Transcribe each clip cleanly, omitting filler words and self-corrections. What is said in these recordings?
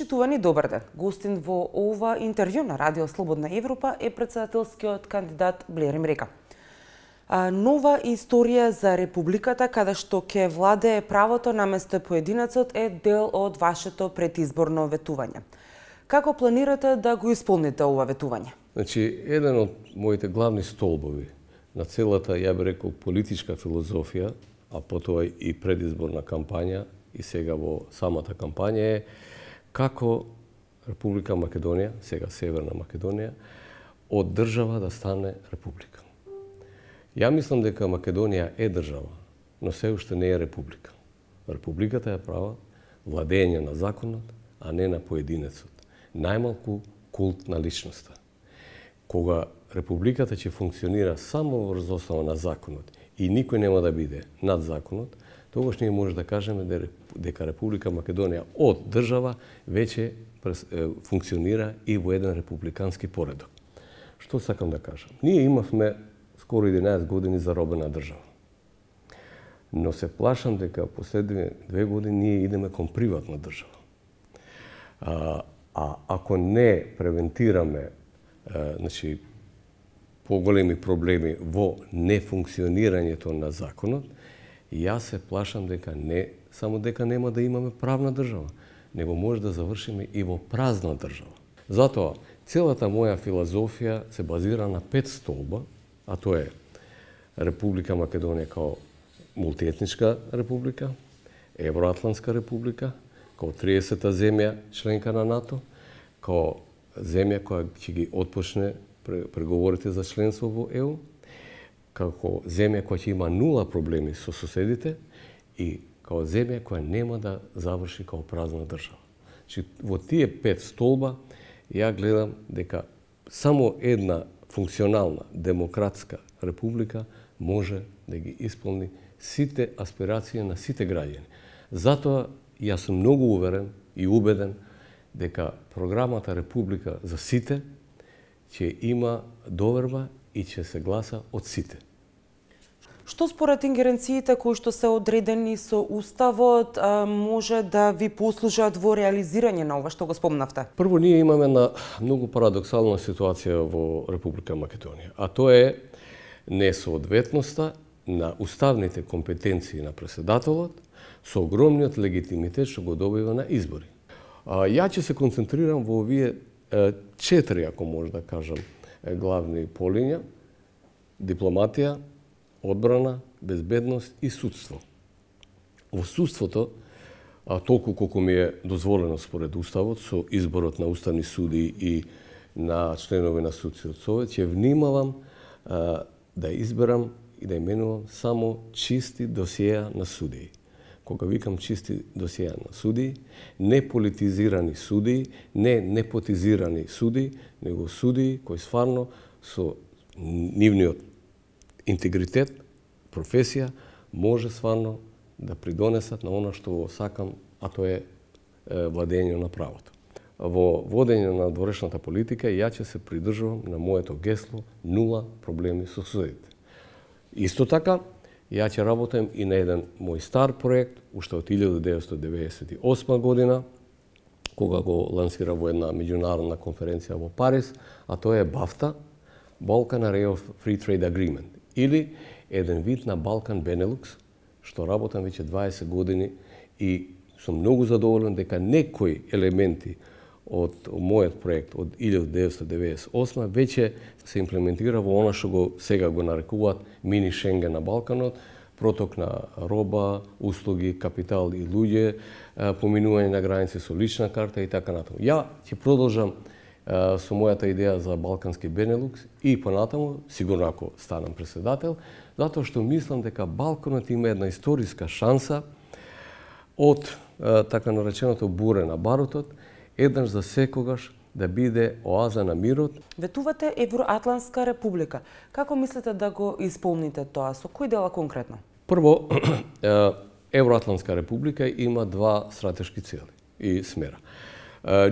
Почитувани, добар ден. Гостин во ова интервју на Радио Слободна Европа е претседателскиот кандидат Блерим Река. Нова историја за Републиката, каде што ќе владее правото наместо поединецот, е дел од вашето предизборно ветување. Како планирате да го исполните ова ветување? Значи, еден од моите главни столбови на целата, ја би рекол, политичка филозофија, а потоа и предизборна кампања, и сега во самата кампања е како Република Македонија, сега Северна Македонија, од држава да стане република. Ја мислам дека Македонија е држава, но се уште не е република. Републиката е права владење на законот, а не на поединецот. Најмалку култ на личноста. Кога републиката ќе функционира само врз основа на законот и никој нема да биде над законот, тогаш ние може да кажеме дека Република Македонија од држава веќе функционира и во еден републикански поредок. Што сакам да кажам? Ние имавме скоро 11 години заробена држава. Но се плашам дека последни 2 години ние идеме кон приватна држава. А ако не превентираме значи, поголеми проблеми во нефункционирањето на законот, јас се плашам дека не само дека нема да имаме правна држава, него може да завршиме и во празна држава. Затоа, целата моја филозофија се базира на 5 столба, а тоа е Република Македонија као мултиетничка република, Евроатлантска република, као 30-та земја членка на НАТО, као земја која ќе ги отпочне преговорите за членство во ЕУ, како земја која ќе има нула проблеми со соседите и како земја која нема да заврши како празна држава. Значи, во тие 5 столба ја гледам дека само една функционална демократска република може да ги исполни сите аспирации на сите граѓани. Затоа јас сум многу уверен и убеден дека програмата Република за сите ќе има доверба и ќе се гласа од сите. Што според ингеренциите кои што се одредени со Уставот може да ви послужат во реализирање на ова што го спомнавте? Прво, ние имаме една многу парадоксална ситуација во Република Македонија, а тоа е несоодветноста на уставните компетенции на претседателот со огромниот легитимитет што го добива на избори. Ја ќе се концентрирам во овие 4, ако може да кажам, главни полиња: дипломатија, одбрана, безбедност и судство. Во судството, толку колку ми е дозволено според Уставот, со изборот на уставни суди и на членови на судскиот совет, ќе внимавам да изберам и да именувам само чисти досиеа на судии. Кога викам чисти досиеа на судии, не политизирани судии, не непотизирани судии, него судии кои стварно со нивниот интегритет, професија, може стварно да придонесат на она што сакам, а тоа е владење на правото. Во водење на дворешната политика ја ќе се придржувам на моето гесло нула проблеми со судите. Исто така, ја ќе работам и на еден мој стар проект, уште од 1998 година, кога го лансира во една меѓународна конференција во Париз, а тоа е БАФТА, Balkan Area of Free Trade Agreement, или еден вид на Балкан Бенелукс, што работам веќе 20 години и сум многу задоволен дека некои елементи од мојот проект од 1998 веќе се имплементира во она што го сега го нарекуваат мини Шенген на Балканот, проток на роба, услуги, капитал и луѓе, поминување на граници со лична карта и така натаму. Ја ќе продолжам со мојата идеја за Балкански Бенелукс и понатаму, сигурно ако станам претседател, затоа што мислам дека Балканот има една историска шанса од така нареченото буре на барутот, еднаш за секогаш да биде оаза на мирот. Ветувате Евроатлантска република. Како мислите да го исполните тоа? Со кои дела конкретно? Прво, Евроатлантска република има 2 стратешки цели и смера.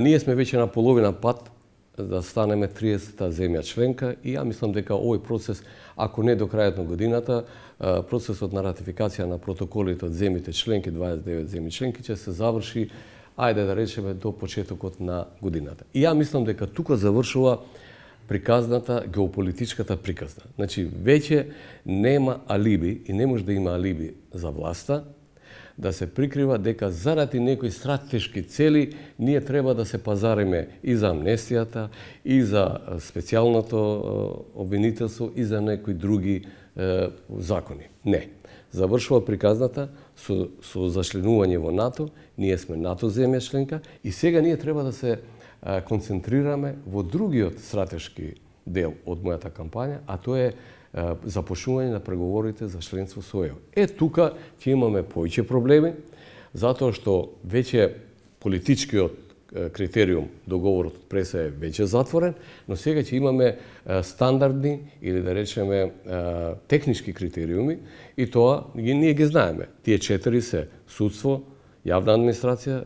Ние сме веќе на половина пат да станеме 30-та земја членка и ја мислам дека овој процес, ако не до крајот на годината, процесот на ратификација на протоколите од земјите членки, 29 земји членки, ќе се заврши ајде да речеме до почетокот на годината. И ја мислам дека тука завршува приказната, геополитичката приказна. Значи, веќе нема алиби и не може да има алиби за власта да се прикрива дека заради некои стратешки цели ние треба да се пазариме и за амнестијата, и за специјалното обвинителство, и за некои други закони. Не. Завршува приказната со зачленување во НАТО, ние сме НАТО земја членка и сега ние треба да се концентрираме во другиот стратешки дел од мојата кампања, а тоа е започнување на преговорите за членство со ЕУ. Тука ќе имаме повеќе проблеми, затоа што веќе политичкиот критериум, договорот од Преса е веќе затворен, но сега ќе имаме стандардни или да речеме технички критериуми и тоа ние ги знаеме. Тие 4 се судство, јавна администрација,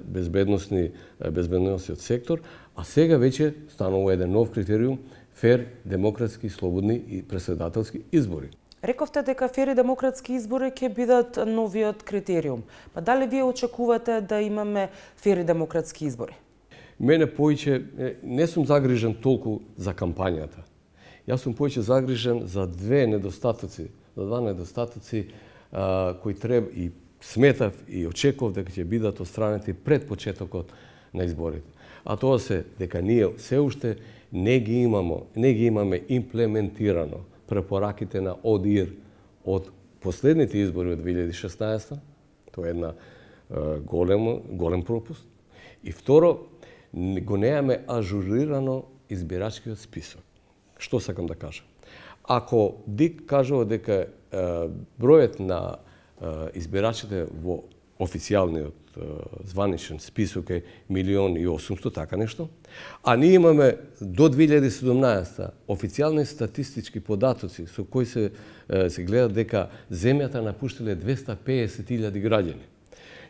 безбедносниот сектор, а сега веќе станува еден нов критериум фер, демократски, слободни и претседателски избори. Рековте дека фер и демократски избори ќе бидат новиот критериум. Па дали вие очекувате да имаме фер и демократски избори? Мене повеќе не сум загрижен толку за кампањата. Јас сум повеќе загрижен за два недостатоци кои треба и сметав и очекував дека ќе бидат отстранети пред почетокот на изборите. А тоа се дека ние се уште не ги имаме имплементирано препораките на ОДИР од последните избори од 2016. Тоа е една голем пропуст. И второ, го немаме ажурирано избирачкиот список. Што сакам да кажам? Ако Дик кажува дека бројот на избирачите во официјалниот званичен список е 1.800.000, така нешто, а ние имаме до 2017 официјални статистички податоци со кои се гледа дека земјата напуштиле 250.000 граѓани.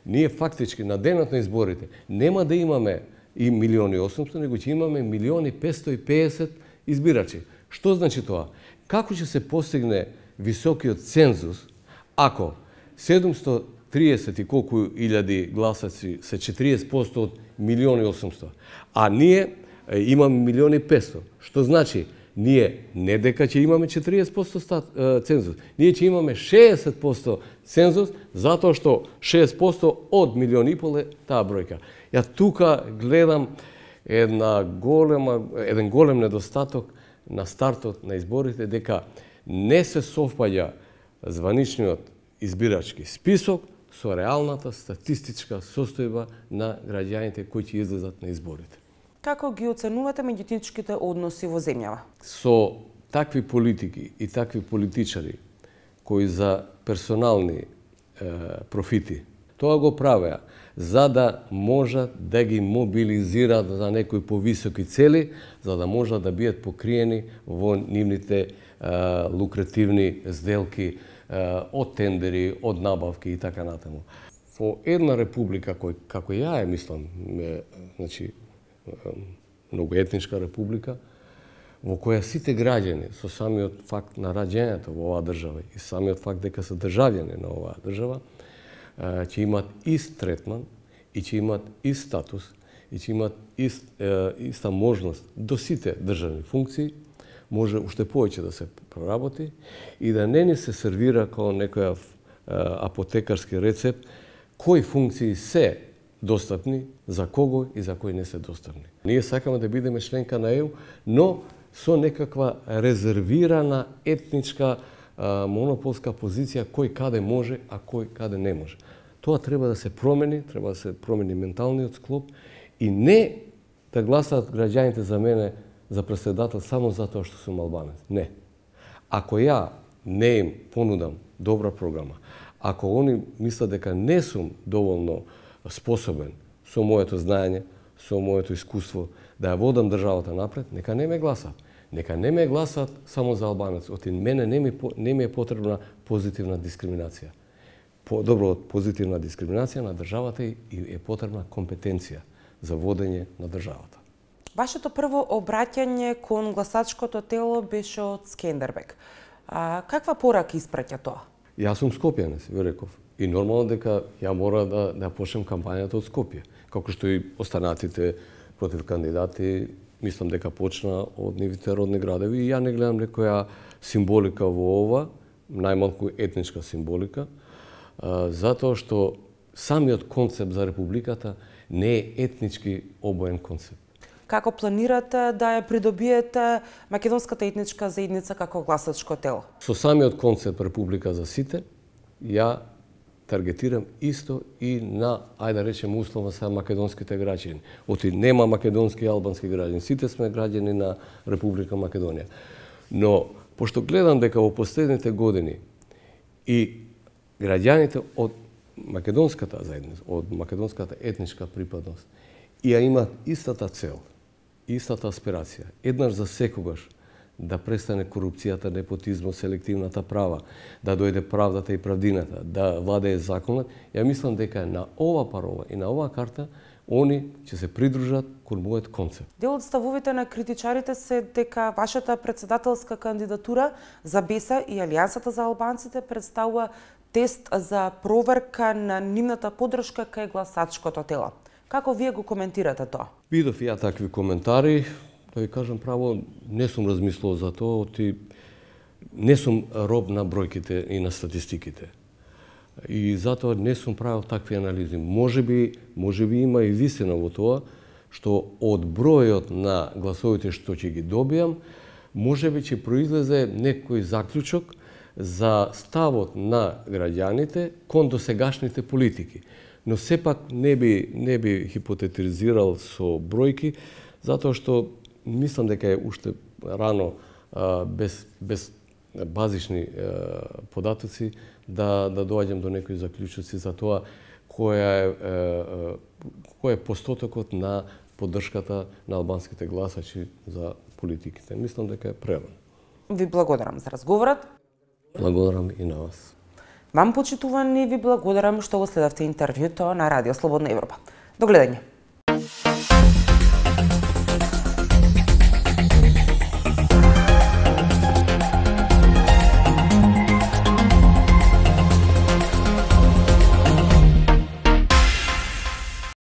Ние фактички на денот на изборите нема да имаме и 1.800.000, него ќе имаме 1.550.000 избирачи. Што значи тоа? Како ќе се постигне високиот цензус ако 730 и колку илјади гласаци се 40% од 1.800.000, а ние имаме 1.500.000. Што значи? Ние не дека ќе имаме 40% цензус, ние ќе имаме 60% цензус, затоа што 6% од 1.500.000 е таа бројка. Ја тука гледам еден голем недостаток на стартот на изборите, дека не се совпаѓа званичниот избирачки список со реалната статистичка состојба на граѓаните кои ќе излезат на изборите. Како ги оценувате меѓуетничките односи во земјава? Со такви политики и такви политичари кои за персонални профити тоа го правеа за да можат да ги мобилизираат за некои повисоки цели, за да можат да бидат покриени во нивните лукративни сделки од тендери, од набавки и така натаму. Во една република како ја мислам, значи многу етничка република, во која сите граѓани со самиот факт на раѓањето во оваа држава и самиот факт дека се државјани на оваа држава, ќе имат ист третман и ќе имат ист статус и ќе имат иста можност до сите државни функции, може уште повеќе да се проработи и да не ни се сервира како некој апотекарски рецепт кои функции се достапни, за кого и за кои не се достапни. Ние сакаме да бидеме членка на ЕУ, но со некаква резервирана етничка монополска позиција кој каде може, а кој каде не може. Тоа треба да се промени менталниот склоп и не да гласаат граѓаните за мене за претседател само затоа што сум албанец. Не. Ако ја не им понудам добра програма, ако они мислат дека не сум доволно способен со моето знаење, со моето искуство да ја водам државата напред, нека не ме гласат. Нека не ме гласат само за албанец. Оти мене не ми е потребна позитивна дискриминација. Добро, позитивна дискриминација на државата и е потребна компетенција за водење на државата. Вашето прво обраќање кон гласачкото тело беше од Скендербег. Каква порака испраќа тоа? Јас сум скопјанец, ви реков. И нормално дека ја мора да почнем кампањата од Скопје. како што и останатите против кандидати, мислам дека почна од нивите родни градови и ја не гледам некоја символика во ова, најмалку етничка символика, затоа што самиот концепт за републиката не е етнички обоен концепт. Како планирате да ја придобиете македонската етничка заедница како гласачко тело? Со самиот концепт Република за сите, ја таргетирам исто и на, ајде да речем, условно са македонските граѓани. Оти нема македонски и албански граѓани, сите сме граѓани на Република Македонија. Но, пошто гледам дека во последните години и граѓаните од македонската заедница, од македонската етничка припадност, и ја имаат истата цел, истата аспирација, еднаш за секогаш да престане корупцијата, непотизмот, селективната права, да дојде правдата и правдината, да владее законот, ја мислам дека на ова парола и на оваа карта они ќе се придружат кон мојот концепт. Дел од ставовите на критичарите се дека вашата председателска кандидатура за БЕСА и Алијансата за албанците представува тест за проверка на нивната поддршка кај гласачкото тело. Како вие го коментирате тоа? Видов ја такви коментари, да ви кажам право, не сум размислувал за тоа, не сум роб на бројките и на статистиките. И затоа не сум правил такви анализи. Може би има и вистина во тоа, што од бројот на гласовите што ќе ги добијам, може би ќе произлезе некој заклучок за ставот на граѓаните кон досегашните политики. Но сепак не би хипотетизирал со бројки, затоа што мислам дека е уште рано без базични податоци да доаѓам до некои заклучоци за тоа кој е постотокот на поддршката на албанските гласачи за политиките. Мислам дека е прерано. Ви благодарам за разговорот. Благодарам и на вас. Вам, почитувани, ви благодарам што го следавте интервјуто на Радио Слободна Европа. До гледање.